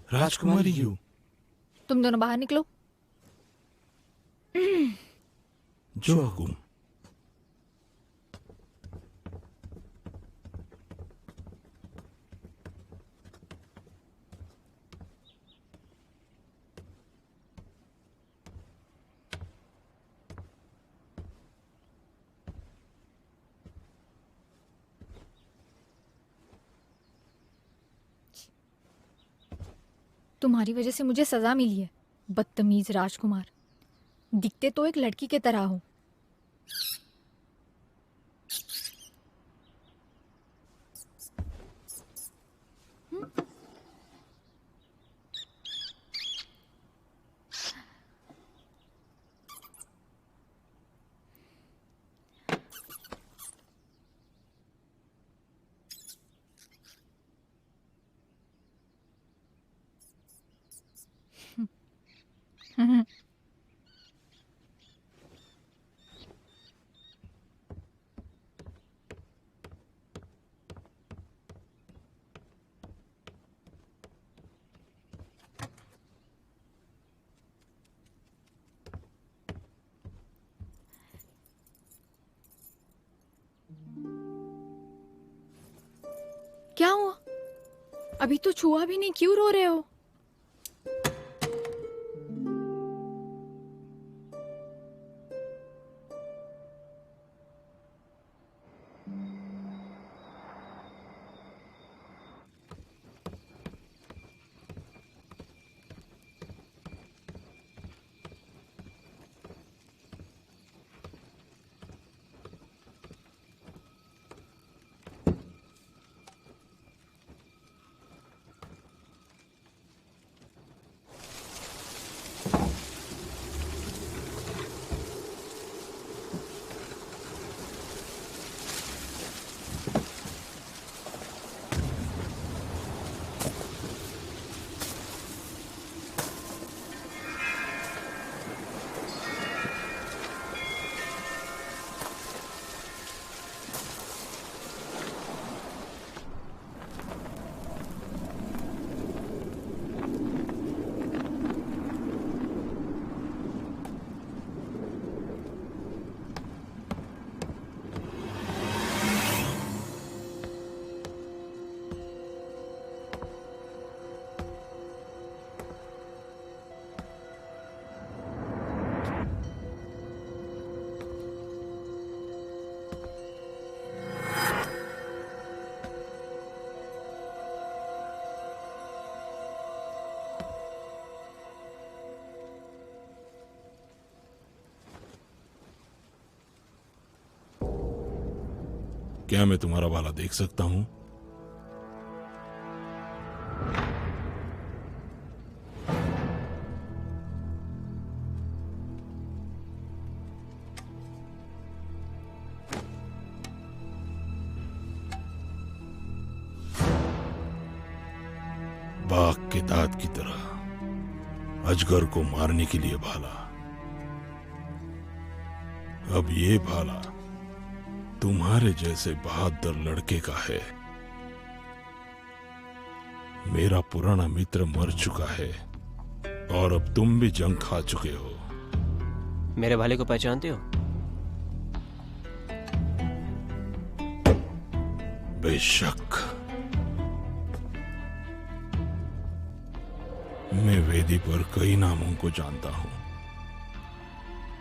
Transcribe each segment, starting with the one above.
राजकुमारी you. तुम दोनों बाहर निकलो। जो हुकुम। तुम्हारी वजह से मुझे सजा मिली है, बदतमीज राजकुमार। दिखते तो एक लड़की के तरह हो। क्या हुआ? अभी तो छुआ भी नहीं, क्यों रो रहे हो? क्या मैं तुम्हारा भाला देख सकता हूं? बाघ के दांत की तरह अजगर को मारने के लिए भाला। अब ये भाला तुम्हारे जैसे बहादुर लड़के का है। मेरा पुराना मित्र मर चुका है और अब तुम भी जंग खा चुके हो। मेरे भाले को पहचानते हो? बेशक। मैं वेदी पर कई नामों को जानता हूं।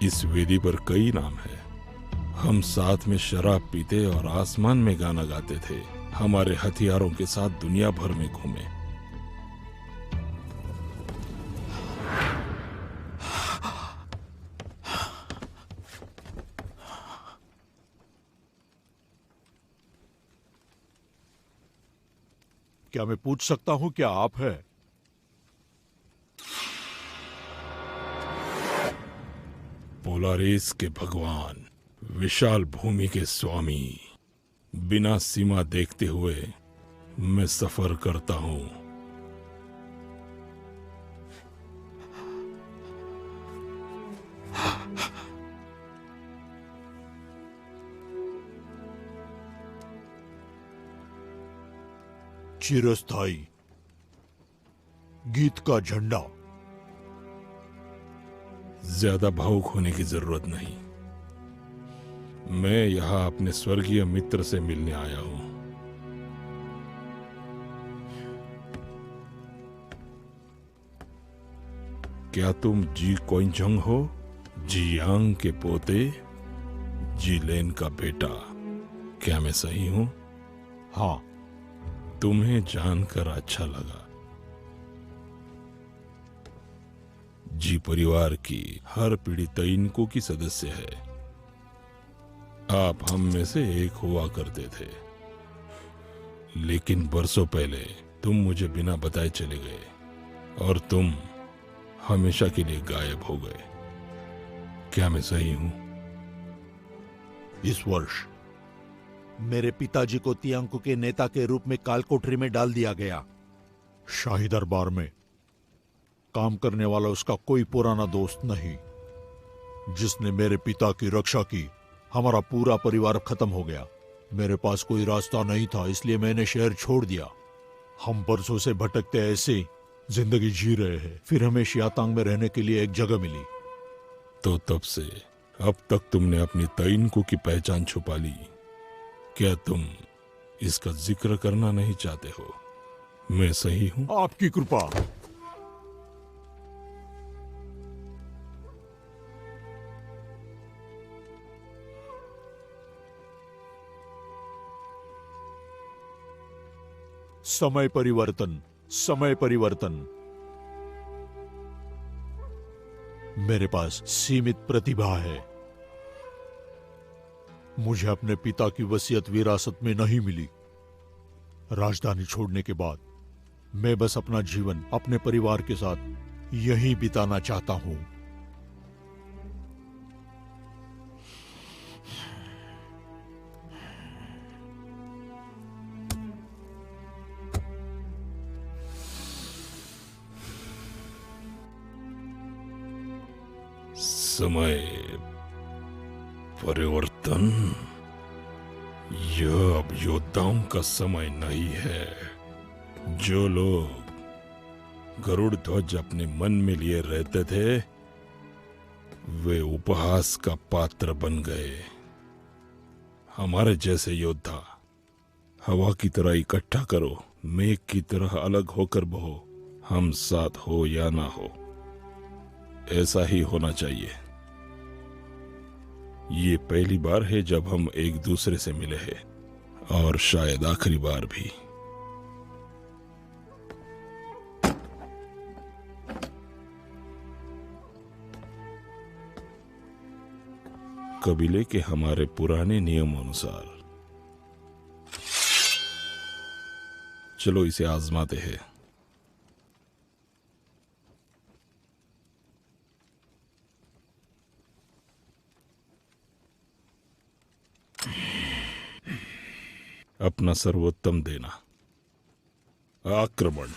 इस वेदी पर कई नाम है। हम साथ में शराब पीते और आसमान में गाना गाते थे। हमारे हथियारों के साथ दुनिया भर में घूमे। क्या मैं पूछ सकता हूं क्या आप है? पोलारिस के भगवान, विशाल भूमि के स्वामी। बिना सीमा देखते हुए मैं सफर करता हूं। चिरस्थाई गीत का झंडा। ज्यादा भावुक होने की जरूरत नहीं। मैं यहां अपने स्वर्गीय मित्र से मिलने आया हूं। क्या तुम जी कोइंझंग हो? जी यांग के पोते, जी लेन का बेटा। क्या मैं सही हूं? हाँ। तुम्हें जानकर अच्छा लगा। जी परिवार की हर पीढ़ी तइनको की सदस्य है। आप हम में से एक हुआ करते थे, लेकिन बरसों पहले तुम मुझे बिना बताए चले गए और तुम हमेशा के लिए गायब हो गए। क्या मैं सही हूं? इस वर्ष मेरे पिताजी को तियांकु के नेता के रूप में कालकोठरी में डाल दिया गया। शाही दरबार में काम करने वाला उसका कोई पुराना दोस्त नहीं, जिसने मेरे पिता की रक्षा की। हमारा पूरा परिवार खत्म हो गया। मेरे पास कोई रास्ता नहीं था, इसलिए मैंने शहर छोड़ दिया। हम बरसों से भटकते ऐसे जिंदगी जी रहे हैं। फिर हमें शियातांग में रहने के लिए एक जगह मिली। तो तब से अब तक तुमने अपनी तइनको की पहचान छुपा ली। क्या तुम इसका जिक्र करना नहीं चाहते हो? मैं सही हूं? आपकी कृपा। समय परिवर्तन, समय परिवर्तन। मेरे पास सीमित प्रतिभा है। मुझे अपने पिता की वसीयत विरासत में नहीं मिली। राजधानी छोड़ने के बाद मैं बस अपना जीवन अपने परिवार के साथ यहीं बिताना चाहता हूं। समय परिवर्तन? यह अब योद्धाओं का समय नहीं है। जो लोग गरुड़ ध्वज अपने मन में लिए रहते थे, वे उपहास का पात्र बन गए। हमारे जैसे योद्धा हवा की तरह इकट्ठा करो, मेघ की तरह अलग होकर बहो। हम साथ हो या ना हो, ऐसा ही होना चाहिए। ये पहली बार है जब हम एक दूसरे से मिले हैं, और शायद आखिरी बार भी। कबीले के हमारे पुराने नियम अनुसार चलो इसे आजमाते हैं। अपना सर्वोत्तम देना। आक्रमण।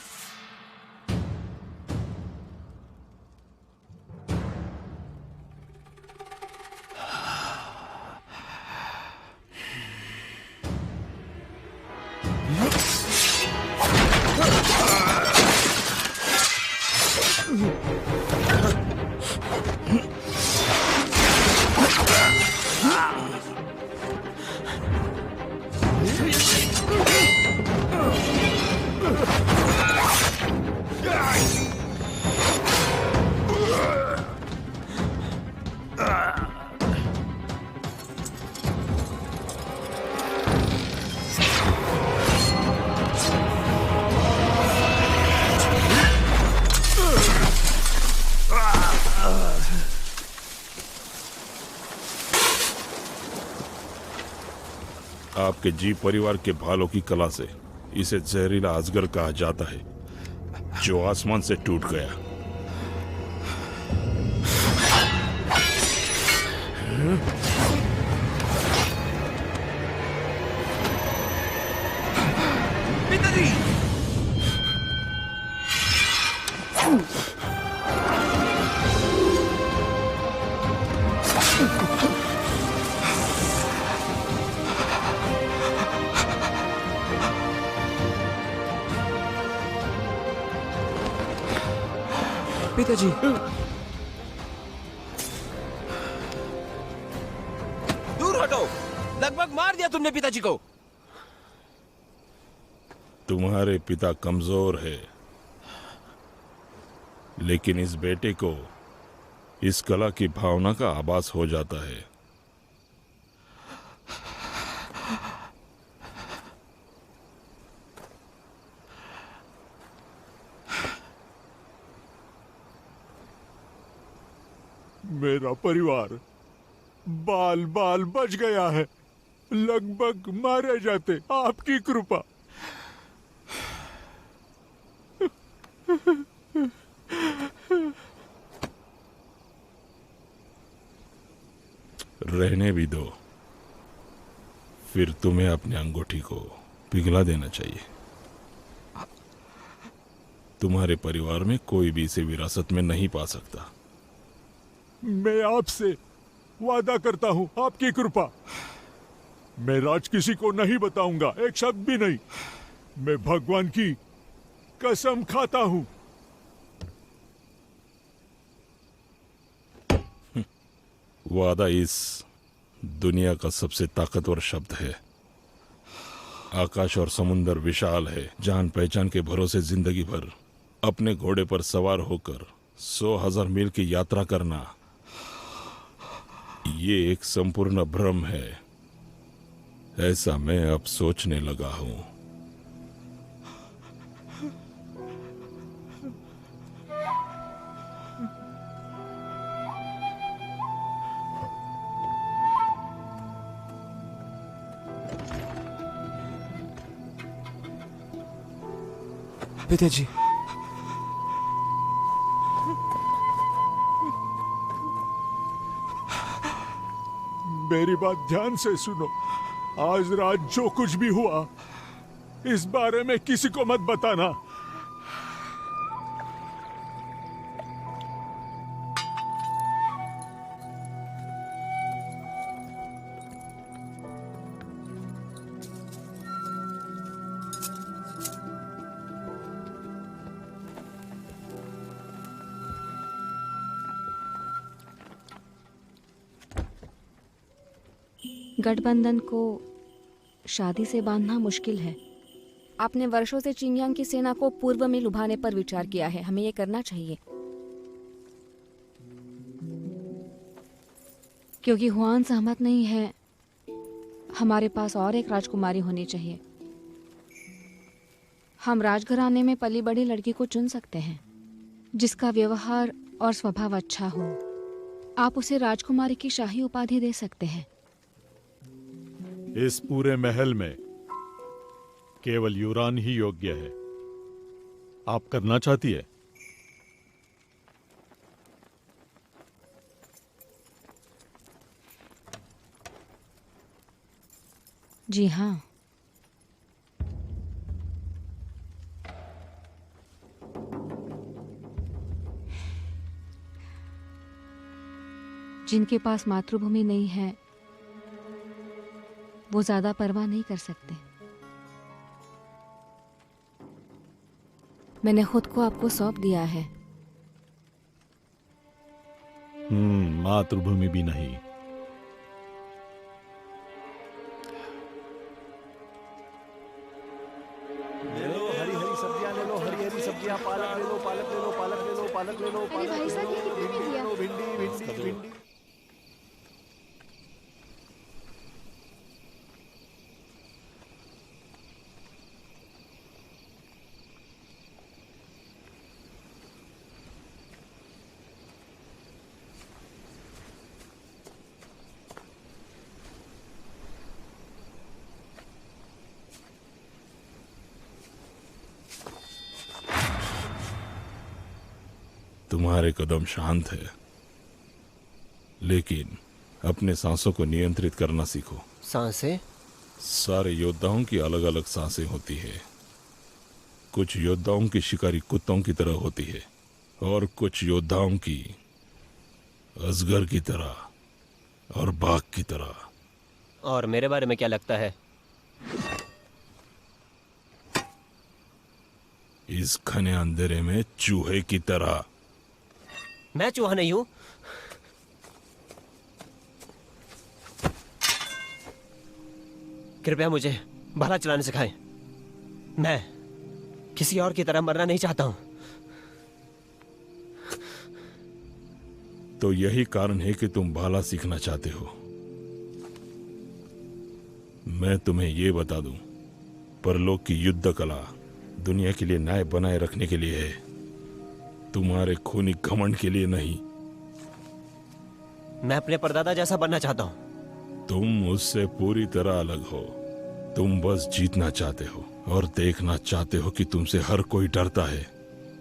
आपके जी परिवार के भालों की कला से इसे जहरीला अजगर कहा जाता है, जो आसमान से टूट गया। पिताजी। दूर हटो, लगभग मार दिया तुमने पिताजी को। तुम्हारे पिता कमजोर है, लेकिन इस बेटे को इस कला की भावना का आभास हो जाता है। मेरा परिवार बाल बाल बच गया है, लगभग मारे जाते, आपकी कृपा। रहने भी दो, फिर तुम्हें अपनी अंगूठी को पिघला देना चाहिए। तुम्हारे परिवार में कोई भी इसे विरासत में नहीं पा सकता। मैं आपसे वादा करता हूं, आपकी कृपा। मैं राज किसी को नहीं बताऊंगा, एक शब्द भी नहीं। मैं भगवान की कसम खाता हूं। वादा इस दुनिया का सबसे ताकतवर शब्द है। आकाश और समुंदर विशाल है, जान पहचान के भरोसे जिंदगी भर अपने घोड़े पर सवार होकर 100,000 मील की यात्रा करना, ये एक संपूर्ण भ्रम है, ऐसा मैं अब सोचने लगा हूं। पिताजी। मेरी बात ध्यान से सुनो। आज रात जो कुछ भी हुआ, इस बारे में किसी को मत बताना। गठबंधन को शादी से बांधना मुश्किल है। आपने वर्षों से चिंगयांग की सेना को पूर्व में लुभाने पर विचार किया है। हमें ये करना चाहिए, क्योंकि हुआन सहमत नहीं है। हमारे पास और एक राजकुमारी होनी चाहिए। हम राजघराने में पली बड़ी लड़की को चुन सकते हैं, जिसका व्यवहार और स्वभाव अच्छा हो। आप उसे राजकुमारी की शाही उपाधि दे सकते हैं। इस पूरे महल में केवल युरान ही योग्य है। आप करना चाहती है? जी हाँ। जिनके पास मातृभूमि नहीं है, वो ज्यादा परवाह नहीं कर सकते। मैंने खुद को आपको सौंप दिया है। मातृभूमि भी नहीं। ले लो हरी हरी सब्जियां, ले लो हरी हरी सब्जियां, पालक ले लो, पालक ले लो, पालक ले लो, पालक ले लो, अरे भाई साहब, ये कितने में दिया? भिंडी भिंडी भिंडी। तुम्हारे कदम शांत है, लेकिन अपने सांसों को नियंत्रित करना सीखो। सांसें? सारे योद्धाओं की अलग अलग सांसें होती है। कुछ योद्धाओं की शिकारी कुत्तों की तरह होती है, और कुछ योद्धाओं की अजगर की तरह और बाघ की तरह। और मेरे बारे में क्या लगता है? इस घने अंधेरे में चूहे की तरह। मैं चूहा नहीं हूं। कृपया मुझे भाला चलाने सिखाएं। मैं किसी और की तरह मरना नहीं चाहता हूं। तो यही कारण है कि तुम भाला सीखना चाहते हो। मैं तुम्हें यह बता दूं, परलोक की युद्ध कला दुनिया के लिए न्याय बनाए रखने के लिए है, तुम्हारे खूनी घमंड के लिए नहीं। मैं अपने परदादा जैसा बनना चाहता हूं। तुम उससे पूरी तरह अलग हो। तुम बस जीतना चाहते हो और देखना चाहते हो कि तुमसे हर कोई डरता है।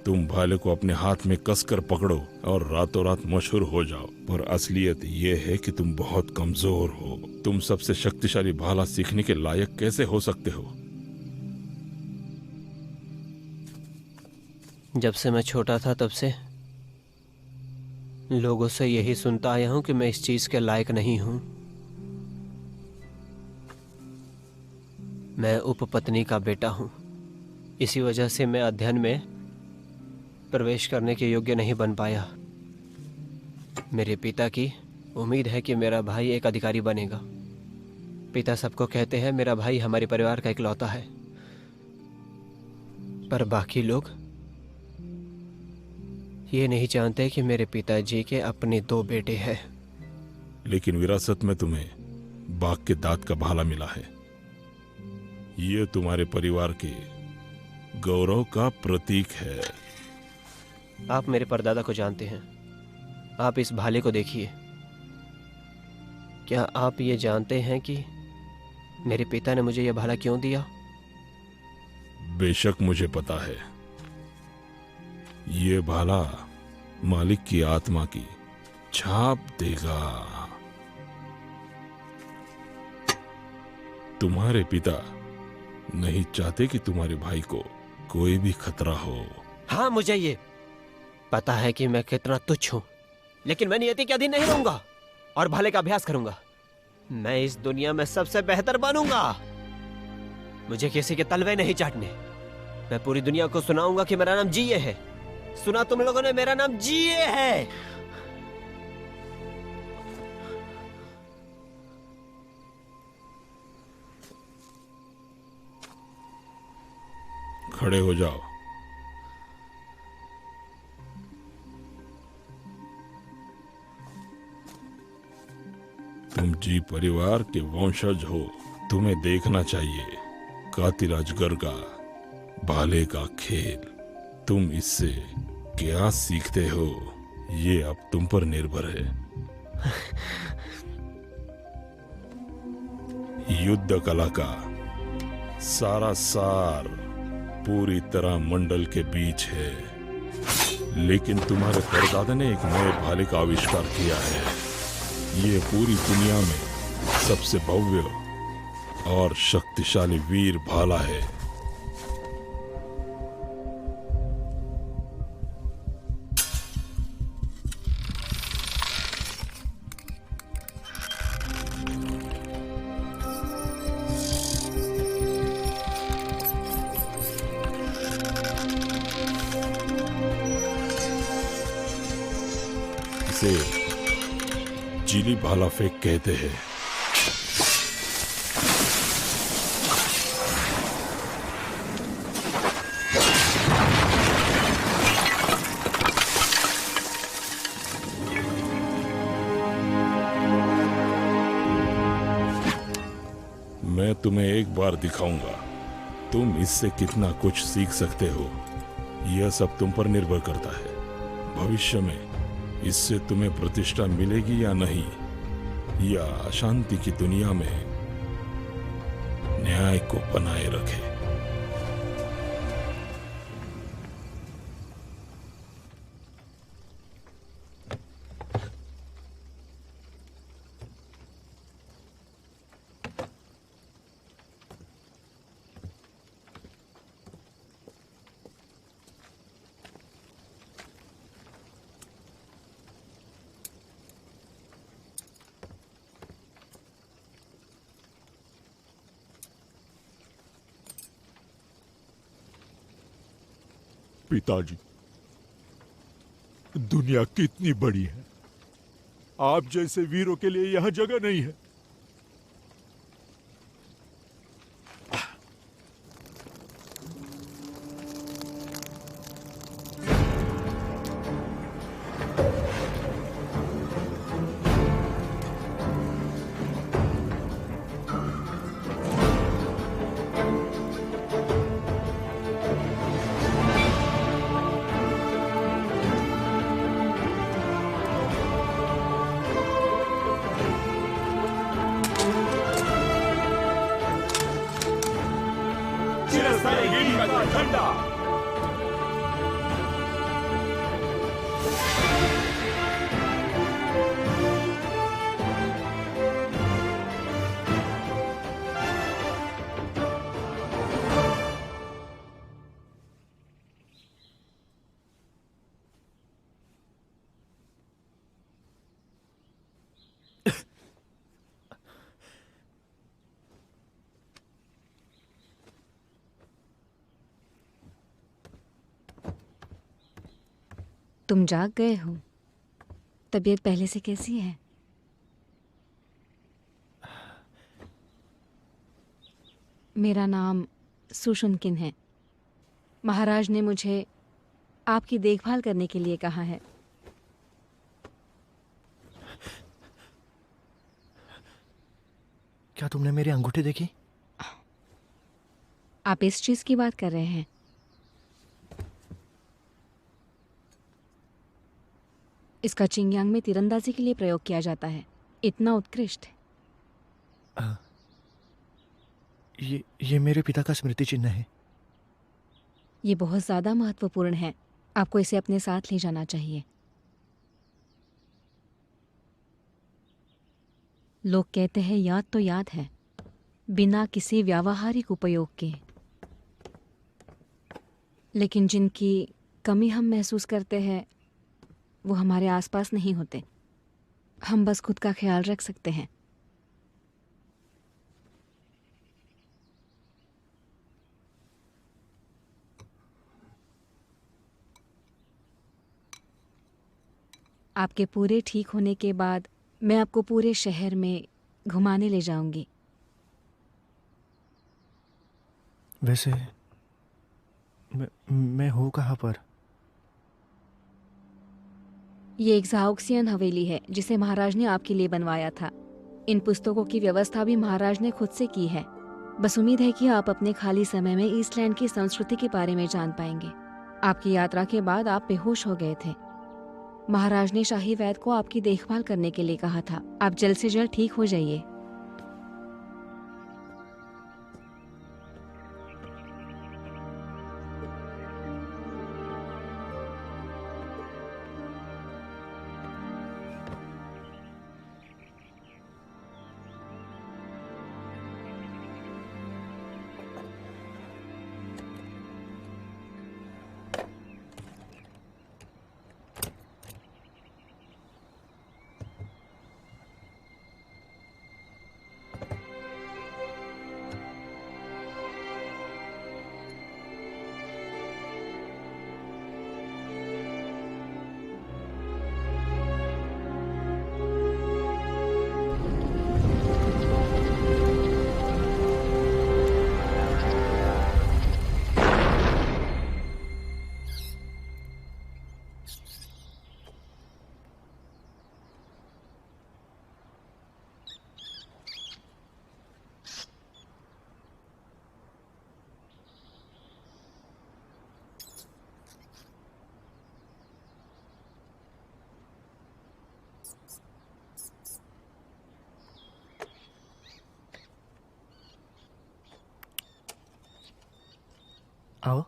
तुम भाले को अपने हाथ में कसकर पकड़ो और रातों रात मशहूर हो जाओ, पर असलियत यह है कि तुम बहुत कमजोर हो। तुम सबसे शक्तिशाली भाला सीखने के लायक कैसे हो सकते हो? जब से मैं छोटा था तब से लोगों से यही सुनता आया हूं कि मैं इस चीज के लायक नहीं हूं। मैं उपपत्नी का बेटा हूं। इसी वजह से मैं अध्ययन में प्रवेश करने के योग्य नहीं बन पाया। मेरे पिता की उम्मीद है कि मेरा भाई एक अधिकारी बनेगा। पिता सबको कहते हैं मेरा भाई हमारे परिवार का इकलौता है, पर बाकी लोग ये नहीं जानते कि मेरे पिताजी के अपने 2 बेटे हैं। लेकिन विरासत में तुम्हें बाघ के दांत का भाला मिला है। ये तुम्हारे परिवार के गौरव का प्रतीक है। आप मेरे परदादा को जानते हैं। आप इस भाले को देखिए। क्या आप ये जानते हैं कि मेरे पिता ने मुझे यह भाला क्यों दिया? बेशक मुझे पता है। ये भाला मालिक की आत्मा की छाप देगा। तुम्हारे पिता नहीं चाहते कि तुम्हारे भाई को कोई भी खतरा हो। हाँ, मुझे ये पता है कि मैं कितना तुच्छ हूं, लेकिन मैं नियति के अधीन नहीं रहूंगा और भाले का अभ्यास करूंगा। मैं इस दुनिया में सबसे बेहतर बनूंगा। मुझे किसी के तलवे नहीं चाटने। मैं पूरी दुनिया को सुनाऊंगा कि मेरा नाम जीए है। सुना तुम लोगों ने? मेरा नाम जीए है। खड़े हो जाओ। तुम जी परिवार के वंशज हो। तुम्हें देखना चाहिए कातिल अजगर का भाले का खेल। तुम इससे क्या सीखते हो ये अब तुम पर निर्भर है। युद्ध कला का सारा सार पूरी तरह मंडल के बीच है, लेकिन तुम्हारे परदादा ने एक नए भाले का आविष्कार किया है। ये पूरी दुनिया में सबसे भव्य और शक्तिशाली वीर भाला है। इसे जीली भाला फेंक कहते हैं। मैं तुम्हें एक बार दिखाऊंगा तुम इससे कितना कुछ सीख सकते हो। यह सब तुम पर निर्भर करता है। भविष्य में इससे तुम्हें प्रतिष्ठा मिलेगी या नहीं, या अशांति की दुनिया में न्याय को बनाए रखे। पिताजी, दुनिया कितनी बड़ी है, आप जैसे वीरों के लिए यहां जगह नहीं है। तुम जाग गए हो। तबीयत पहले से कैसी है? मेरा नाम सुशुनकिन है। महाराज ने मुझे आपकी देखभाल करने के लिए कहा है। क्या तुमने मेरी अंगूठी देखी? आप इस चीज की बात कर रहे हैं? इसका चिंगयांग में तीरंदाजी के लिए प्रयोग किया जाता है। इतना उत्कृष्ट। ये मेरे पिता का स्मृति चिन्ह है। ये बहुत ज्यादा महत्वपूर्ण है। आपको इसे अपने साथ ले जाना चाहिए। लोग कहते हैं याद तो याद है, बिना किसी व्यावहारिक उपयोग के। लेकिन जिनकी कमी हम महसूस करते हैं वो हमारे आसपास नहीं होते। हम बस खुद का ख्याल रख सकते हैं। आपके पूरे ठीक होने के बाद मैं आपको पूरे शहर में घुमाने ले जाऊंगी। वैसे मैं हूँ कहाँ पर? ये एक ज़ाओक्सियन हवेली है जिसे महाराज ने आपके लिए बनवाया था। इन पुस्तकों की व्यवस्था भी महाराज ने खुद से की है। बस उम्मीद है कि आप अपने खाली समय में ईस्टलैंड की संस्कृति के बारे में जान पाएंगे। आपकी यात्रा के बाद आप बेहोश हो गए थे। महाराज ने शाही वैद्य को आपकी देखभाल करने के लिए कहा था। आप जल्द से जल्द ठीक हो जाइए। आओ।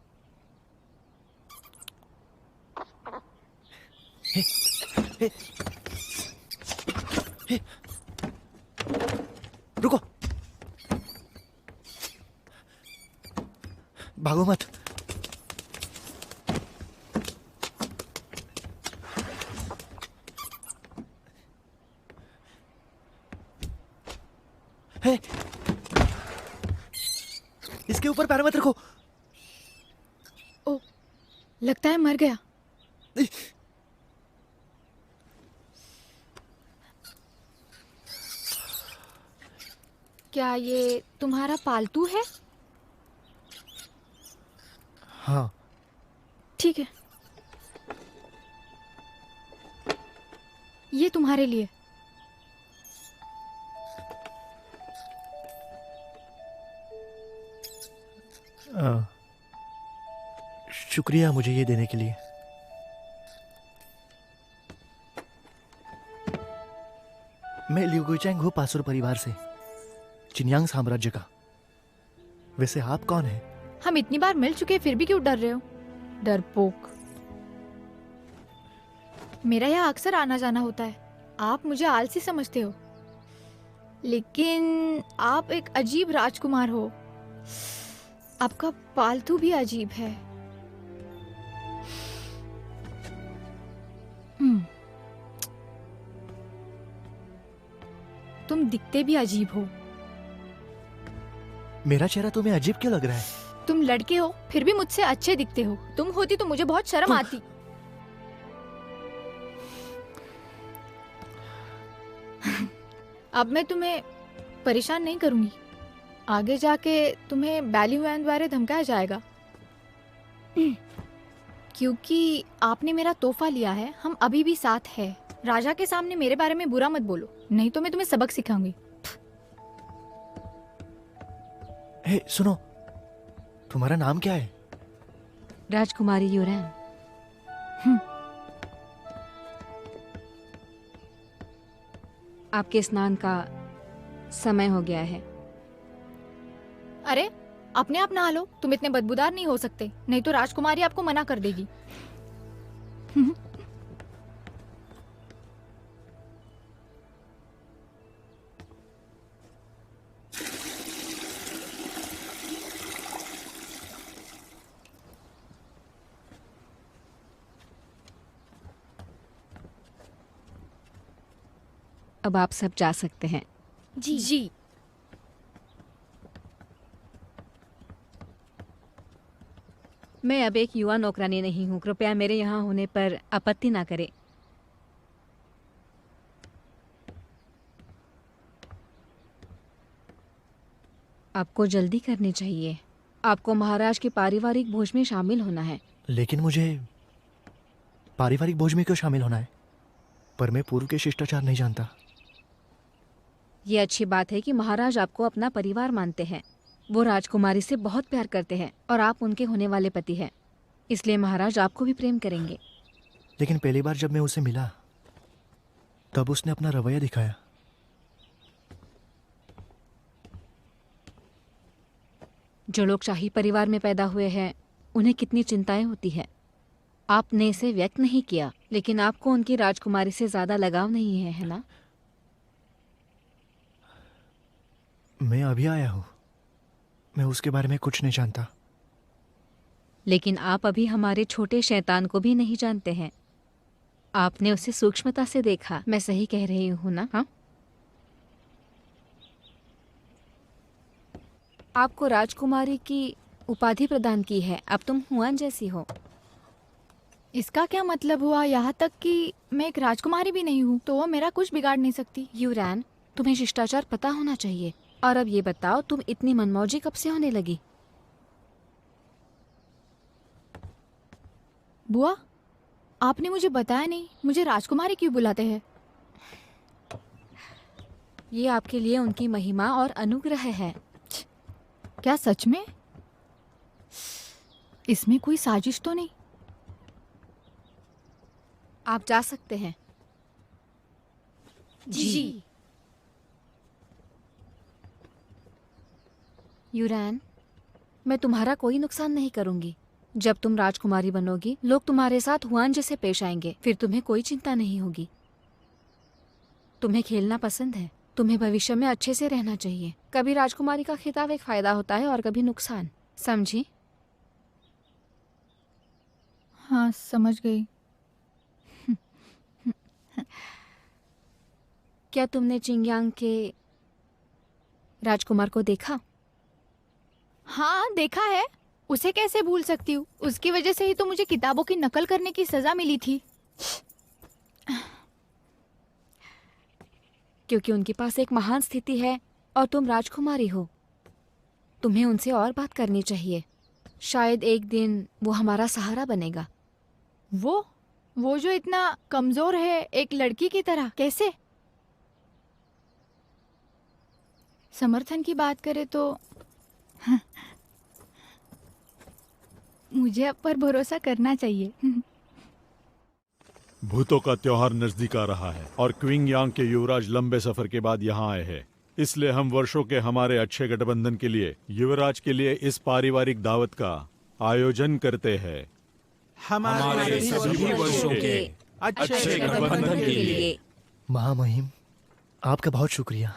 हे, हे, हे, रुको, भागो मत। हे, इसके ऊपर पैर मत रखो। ओ, लगता है मर गया। क्या ये तुम्हारा पालतू है? हाँ। ठीक है, ये तुम्हारे लिए। शुक्रिया मुझे ये देने के लिए। मैं लिu गुइचैंग हूँ पासुर परिवार से, चिनयांग साम्राज्य का। वैसे आप कौन हैं? हम इतनी बार मिल चुके फिर भी क्यों डर रहे हो? डरपोक। मेरा यहाँ अक्सर आना जाना होता है। आप मुझे आलसी समझते हो, लेकिन आप एक अजीब राजकुमार हो। आपका पालतू भी अजीब है। तुम दिखते भी अजीब हो। मेरा चेहरा तुम्हें अजीब क्यों लग रहा है? तुम लड़के हो फिर भी मुझसे अच्छे दिखते हो। तुम होती तो मुझे बहुत शर्म आती। अब मैं तुम्हें परेशान नहीं करूंगी। आगे जाके तुम्हें बैलीवैन द्वारा धमकाया जाएगा, क्योंकि आपने मेरा तोहफा लिया है। हम अभी भी साथ हैं। राजा के सामने मेरे बारे में बुरा मत बोलो, नहीं तो मैं तुम्हें सबक सिखाऊंगी। हे सुनो, तुम्हारा नाम क्या है? राजकुमारी यूरैन। आपके स्नान का समय हो गया है। अरे अपने आप नहा लो, तुम इतने बदबूदार नहीं हो सकते, नहीं तो राजकुमारी आपको मना कर देगी। अब आप सब जा सकते हैं। जी जी। मैं अब एक युवा नौकरानी नहीं हूँ। कृपया मेरे यहाँ होने पर आपत्ति ना करें। आपको जल्दी करनी चाहिए। आपको महाराज के पारिवारिक भोज में शामिल होना है। लेकिन मुझे पारिवारिक भोज में क्यों शामिल होना है? पर मैं पूर्व के शिष्टाचार नहीं जानता। ये अच्छी बात है कि महाराज आपको अपना परिवार मानते हैं। वो राजकुमारी से बहुत प्यार करते हैं और आप उनके होने वाले पति हैं, इसलिए महाराज आपको भी प्रेम करेंगे। लेकिन पहली बार जब मैं उसे मिला तब उसने अपना रवैया दिखाया। जो लोग शाही परिवार में पैदा हुए हैं उन्हें कितनी चिंताएं होती है। आपने इसे व्यक्त नहीं किया, लेकिन आपको उनकी राजकुमारी से ज्यादा लगाव नहीं है ना? मैं अभी आया हूँ, मैं उसके बारे में कुछ नहीं जानता। लेकिन आप अभी हमारे छोटे शैतान को भी नहीं जानते हैं। आपने उसे सूक्ष्मता से देखा। मैं सही कह रही हूँ ना? हाँ, आपको राजकुमारी की उपाधि प्रदान की है। अब तुम हुआन जैसी हो। इसका क्या मतलब हुआ? यहाँ तक कि मैं एक राजकुमारी भी नहीं हूँ तो वो मेरा कुछ बिगाड़ नहीं सकती। यूरैन, तुम्हें शिष्टाचार पता होना चाहिए। और अब ये बताओ, तुम इतनी मनमौजी कब से होने लगी? बुआ, आपने मुझे बताया नहीं, मुझे राजकुमारी क्यों बुलाते हैं? ये आपके लिए उनकी महिमा और अनुग्रह है। क्या सच में? इसमें कोई साजिश तो नहीं? आप जा सकते हैं। जी। यूरैन, मैं तुम्हारा कोई नुकसान नहीं करूंगी। जब तुम राजकुमारी बनोगी, लोग तुम्हारे साथ हुआन जैसे पेश आएंगे। फिर तुम्हें कोई चिंता नहीं होगी। तुम्हें खेलना पसंद है। तुम्हें भविष्य में अच्छे से रहना चाहिए। कभी राजकुमारी का खिताब एक फायदा होता है और कभी नुकसान। समझी? हाँ, समझ गई। क्या तुमने चिंगयांग के राजकुमार को देखा? हाँ, देखा है। उसे कैसे भूल सकती हूँ? उसकी वजह से ही तो मुझे किताबों की नकल करने की सजा मिली थी। क्योंकि उनके पास एक महान स्थिति है और तुम राजकुमारी हो। तुम्हें उनसे और बात करनी चाहिए। शायद एक दिन वो हमारा सहारा बनेगा। वो जो इतना कमजोर है, एक लड़की की तरह, कैसे? समर्थन की बात करें तो मुझे अब पर भरोसा करना चाहिए। भूतों का त्योहार नजदीक आ रहा है और क्विंग यांग के युवराज लंबे सफर के बाद यहाँ आए हैं। इसलिए हम वर्षों के हमारे अच्छे गठबंधन के लिए युवराज के लिए इस पारिवारिक दावत का आयोजन करते हैं। हमारे सभी वर्षों के अच्छे गठबंधन के लिए। महामहिम, आपका बहुत शुक्रिया।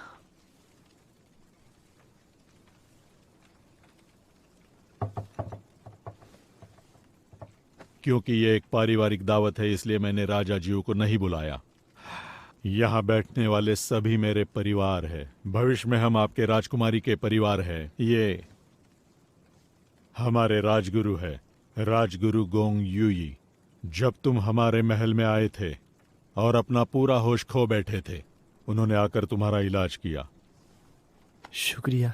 क्योंकि ये एक पारिवारिक दावत है, इसलिए मैंने राजा जीव को नहीं बुलाया। यहाँ बैठने वाले सभी मेरे परिवार है। भविष्य में हम आपके राजकुमारी के परिवार है। ये हमारे राजगुरु है, राजगुरु गोंग यूई। जब तुम हमारे महल में आए थे और अपना पूरा होश खो बैठे थे, उन्होंने आकर तुम्हारा इलाज किया। शुक्रिया।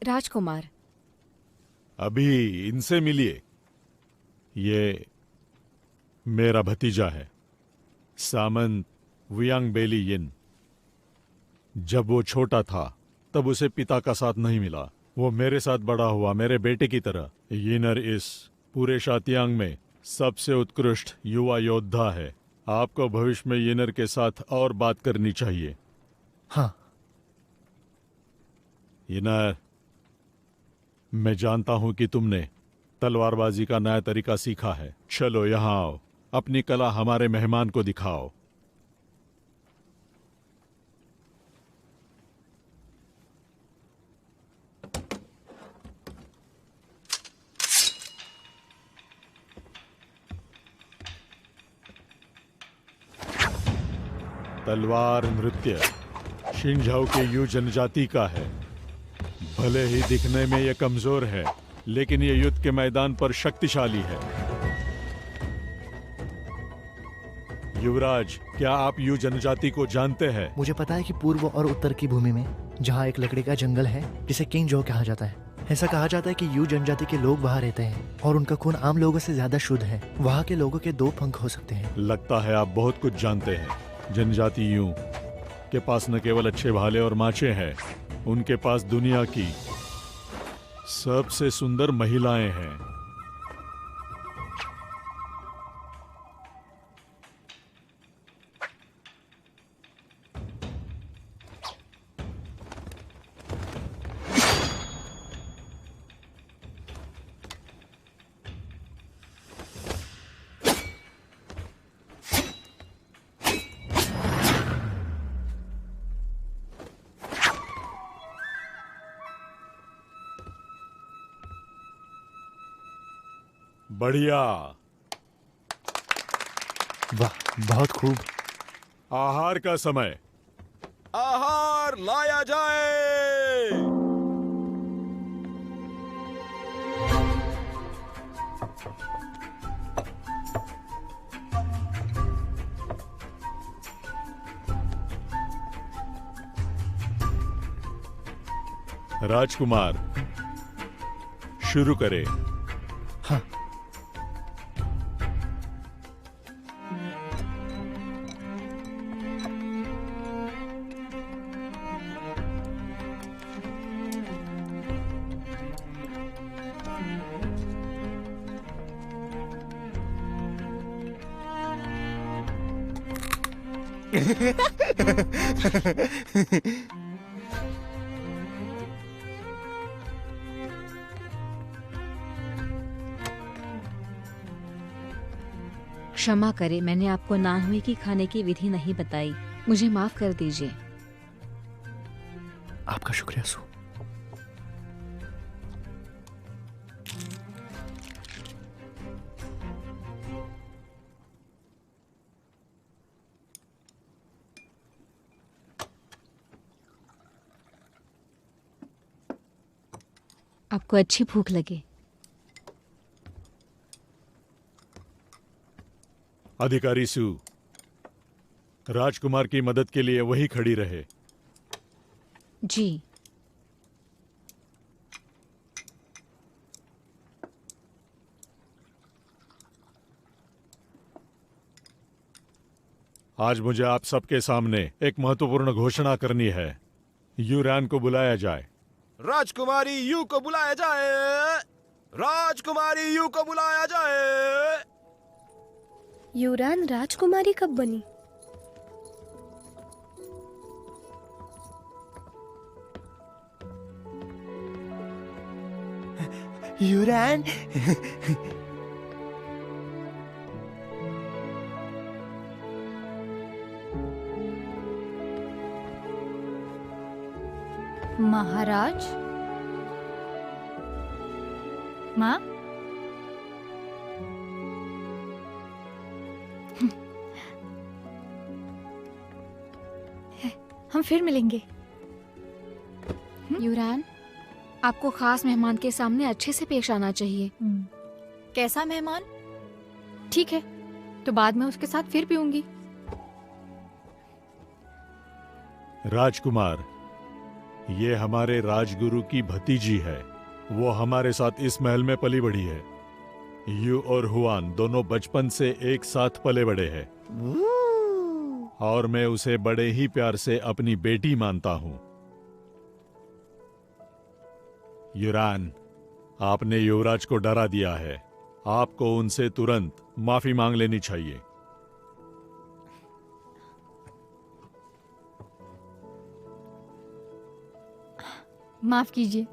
राजकुमार, अभी इनसे मिलिए। ये मेरा भतीजा है, सामंत वियांग बेली यिन। जब वो छोटा था तब उसे पिता का साथ नहीं मिला। वो मेरे साथ बड़ा हुआ, मेरे बेटे की तरह। यिनर इस पूरे शातियांग में सबसे उत्कृष्ट युवा योद्धा है। आपको भविष्य में यिनर के साथ और बात करनी चाहिए। हाँ। यिनर, मैं जानता हूं कि तुमने तलवारबाजी का नया तरीका सीखा है। चलो यहाँ आओ, अपनी कला हमारे मेहमान को दिखाओ। तलवार नृत्य शिंझाओ के यू जनजाति का है। भले ही दिखने में यह कमजोर है, लेकिन यह युद्ध के मैदान पर शक्तिशाली है। युवराज, क्या आप यू जनजाति को जानते हैं? मुझे पता है कि पूर्व और उत्तर की भूमि में जहाँ एक लकड़ी का जंगल है जिसे किंग जो कहा जाता है, ऐसा कहा जाता है कि यू जनजाति के लोग वहाँ रहते हैं और उनका खून आम लोगों से ज्यादा शुद्ध है। वहाँ के लोगों के 2 पंख हो सकते हैं। लगता है आप बहुत कुछ जानते हैं। जनजाति यू के पास न केवल अच्छे भाले और माचे हैं, उनके पास दुनिया की सबसे सुंदर महिलाएं हैं। बढ़िया। वाह, बहुत खूब। आहार का समय। आहार लाया जाए। राजकुमार, शुरू करें। हाँ। क्षमा करें, मैंने आपको नानहुई की खाने की विधि नहीं बताई। मुझे माफ कर दीजिए। आपका शुक्रिया सू। आपको अच्छी भूख लगे। अधिकारी सू, राजकुमार की मदद के लिए वही खड़ी रहे। जी। आज मुझे आप सबके सामने एक महत्वपूर्ण घोषणा करनी है। यूरान को बुलाया जाए। राजकुमारी यू को बुलाया जाए। राजकुमारी यू को बुलाया जाए। यूरान राजकुमारी कब बनी? यूरान। महाराज, माँ, हम फिर मिलेंगे। यूरान, आपको खास मेहमान के सामने अच्छे से पेश आना चाहिए। कैसा मेहमान? ठीक है, तो बाद में उसके साथ फिर पीऊंगी। राजकुमार, ये हमारे राजगुरु की भतीजी है। वो हमारे साथ इस महल में पली बढ़ी है। यू और हुआन दोनों बचपन से एक साथ पले बड़े हैं और मैं उसे बड़े ही प्यार से अपनी बेटी मानता हूं। यूरान, आपने युवराज को डरा दिया है। आपको उनसे तुरंत माफी मांग लेनी चाहिए। माफ कीजिए,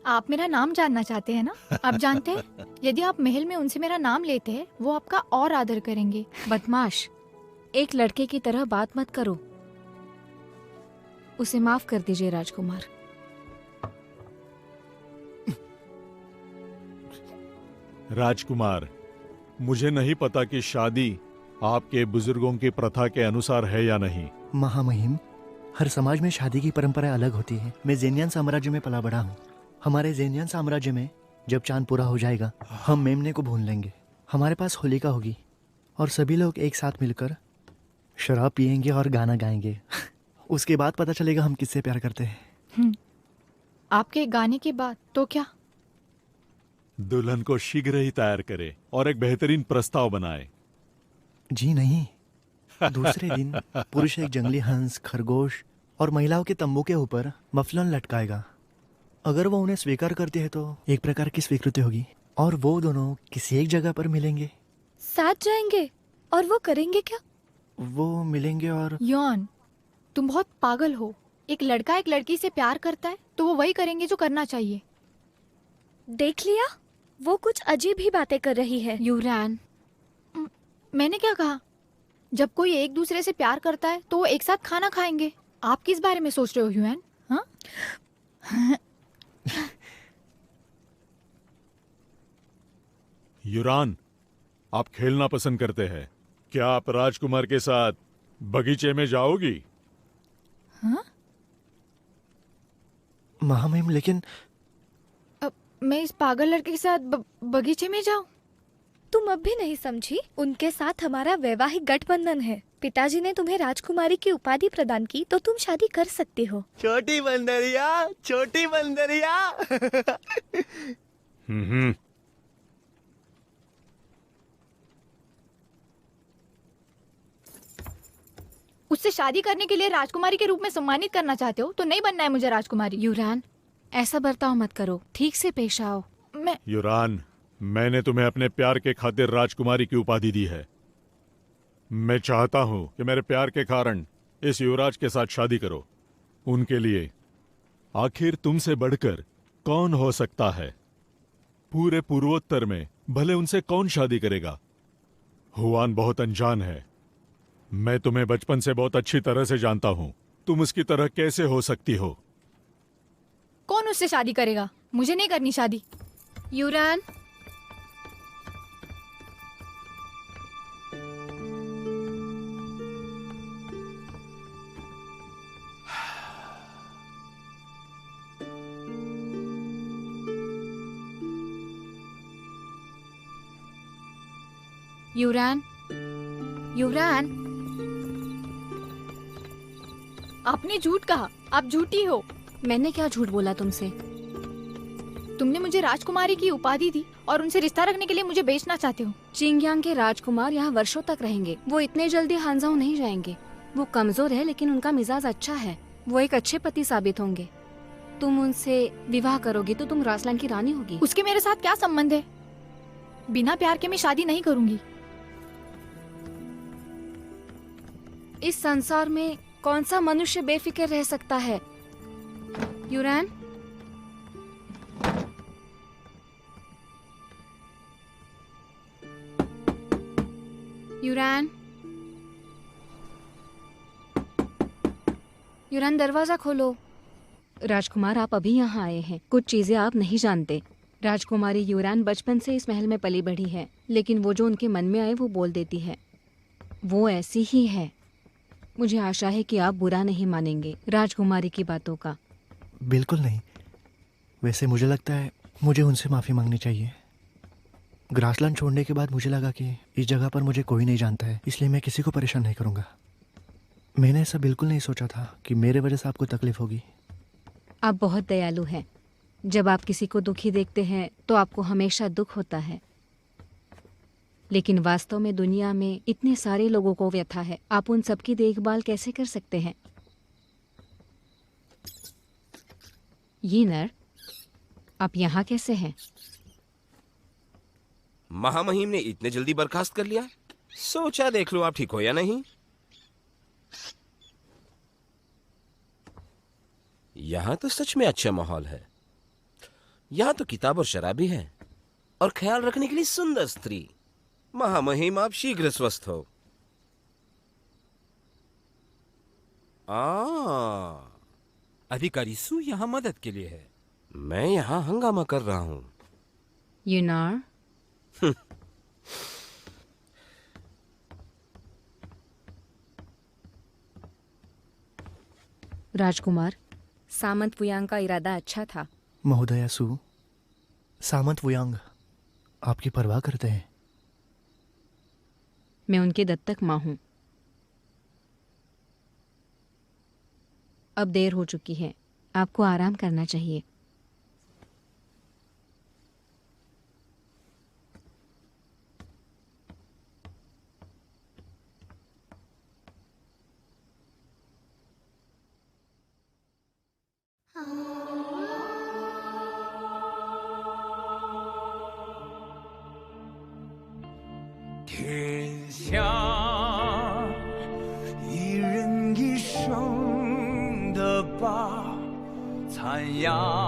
आप मेरा नाम जानना चाहते हैं ना? आप जानते हैं, यदि आप महल में उनसे मेरा नाम लेते हैं, वो आपका और आदर करेंगे। बदमाश, एक लड़के की तरह बात मत करो। उसे माफ कर दीजिए राजकुमार। राजकुमार, मुझे नहीं पता कि शादी आपके बुजुर्गों की प्रथा के अनुसार है या नहीं। महामहिम, हर समाज में शादी की परंपरा अलग होती है। मैं जेनियन साम्राज्य में पला बड़ा हूँ। हमारे जेनियन साम्राज्य में जब चांद पूरा हो जाएगा, हम मेमने को भून लेंगे। हमारे पास होलिका होगी और सभी लोग एक साथ मिलकर शराब पियेंगे और गाना गाएंगे। उसके बाद पता चलेगा हम किससे प्यार करते हैं। आपके गाने के बाद तो क्या? दुल्हन को शीघ्र ही तैयार करे और एक बेहतरीन प्रस्ताव बनाए। जी नहीं, दूसरे दिन पुरुष एक जंगली हंस, खरगोश और महिलाओं के तंबू के ऊपर मफलन लटकाएगा। अगर वो उन्हें स्वीकार करती है तो एक प्रकार की स्वीकृति होगी और वो दोनों किसी एक जगह पर मिलेंगे। साथ जाएंगे और वो करेंगे क्या? वो मिलेंगे और यौन, तुम बहुत पागल हो। एक लड़का एक लड़की से प्यार करता है तो वो वही करेंगे जो करना चाहिए। देख लिया, वो कुछ अजीब ही बातें कर रही है। यूरान, मैंने क्या कहा? जब कोई एक दूसरे से प्यार करता है तो वो एक साथ खाना खाएंगे। आप किस बारे में सोच रहे हो ह्यूएन? हाँ? यूरान, आप खेलना पसंद करते हैं। क्या आप राजकुमार के साथ बगीचे में जाओगी? हाँ? महामहिम, लेकिन मैं इस पागल लड़के के साथ बगीचे में जाऊं? तुम अब भी नहीं समझी? उनके साथ हमारा वैवाहिक गठबंधन है। पिताजी ने तुम्हें राजकुमारी की उपाधि प्रदान की तो तुम शादी कर सकती हो। छोटी बंदरिया, छोटी बंदरिया। उससे शादी करने के लिए राजकुमारी के रूप में सम्मानित करना चाहते हो तो नहीं बनना है मुझे राजकुमारी। यूरान, ऐसा बर्ताव मत करो, ठीक से पेश आओ। मैं यूरान, मैंने तुम्हें अपने प्यार के खातिर राजकुमारी की उपाधि दी है। मैं चाहता हूं कि मेरे प्यार के कारण इस युवराज के साथ शादी करो। उनके लिए आखिर तुमसे बढ़कर कौन हो सकता है? पूरे पूर्वोत्तर में भले उनसे कौन शादी करेगा? हुआन बहुत अनजान है। मैं तुम्हें बचपन से बहुत अच्छी तरह से जानता हूं। तुम उसकी तरह कैसे हो सकती हो? कौन उससे शादी करेगा? मुझे नहीं करनी शादी। यूरान, यूरान, यूरान, आपने झूठ कहा, आप झूठी हो। मैंने क्या झूठ बोला तुमसे? तुमने मुझे राजकुमारी की उपाधि दी और उनसे रिश्ता रखने के लिए मुझे बेचना चाहते हो। चिंगयांग के राजकुमार यहाँ वर्षों तक रहेंगे। वो इतने जल्दी हांजाओ नहीं जाएंगे। वो कमजोर है लेकिन उनका मिजाज अच्छा है। वो एक अच्छे पति साबित होंगे। तुम उनसे विवाह करोगी तो तुम रासलान की रानी होगी। उसके मेरे साथ क्या संबंध है? बिना प्यार के मैं शादी नहीं करूंगी। इस संसार में कौन सा मनुष्य बेफिक्र रह सकता है? यूरैन, यूरैन, यूरैन, दरवाजा खोलो। राजकुमार, आप अभी यहाँ आए हैं। कुछ चीजें आप नहीं जानते। राजकुमारी यूरैन बचपन से इस महल में पली बढ़ी है, लेकिन वो जो उनके मन में आए वो बोल देती है। वो ऐसी ही है। मुझे आशा है कि आप बुरा नहीं मानेंगे राजकुमारी की बातों का। बिल्कुल नहीं। वैसे मुझे लगता है मुझे उनसे माफ़ी मांगनी चाहिए। ग्रासलैंड छोड़ने के बाद मुझे लगा कि इस जगह पर मुझे कोई नहीं जानता है, इसलिए मैं किसी को परेशान नहीं करूँगा। मैंने ऐसा बिल्कुल नहीं सोचा था कि मेरे वजह से आपको तकलीफ होगी। आप बहुत दयालु हैं। जब आप किसी को दुखी देखते हैं तो आपको हमेशा दुख होता है, लेकिन वास्तव में दुनिया में इतने सारे लोगों को व्यथा है। आप उन सबकी देखभाल कैसे कर सकते हैं? ये नर, आप यहाँ कैसे हैं? महामहिम ने इतने जल्दी बर्खास्त कर लिया। सोचा देख लो आप ठीक हो या नहीं। यहाँ तो सच में अच्छा माहौल है। यहाँ तो किताब और शराबी है और ख्याल रखने के लिए सुंदर स्त्री। महामहिम, आप शीघ्र स्वस्थ हो। अधिकारी सू यहाँ मदद के लिए है। मैं यहाँ हंगामा कर रहा हूँ। यूनार, राजकुमार, सामंत वुयांग का इरादा अच्छा था। महोदया सू, सामंत वुयांग आपकी परवाह करते हैं। मैं उनकी दत्तक माँ हूँ। अब देर हो चुकी है, आपको आराम करना चाहिए।一人一生的疤，残阳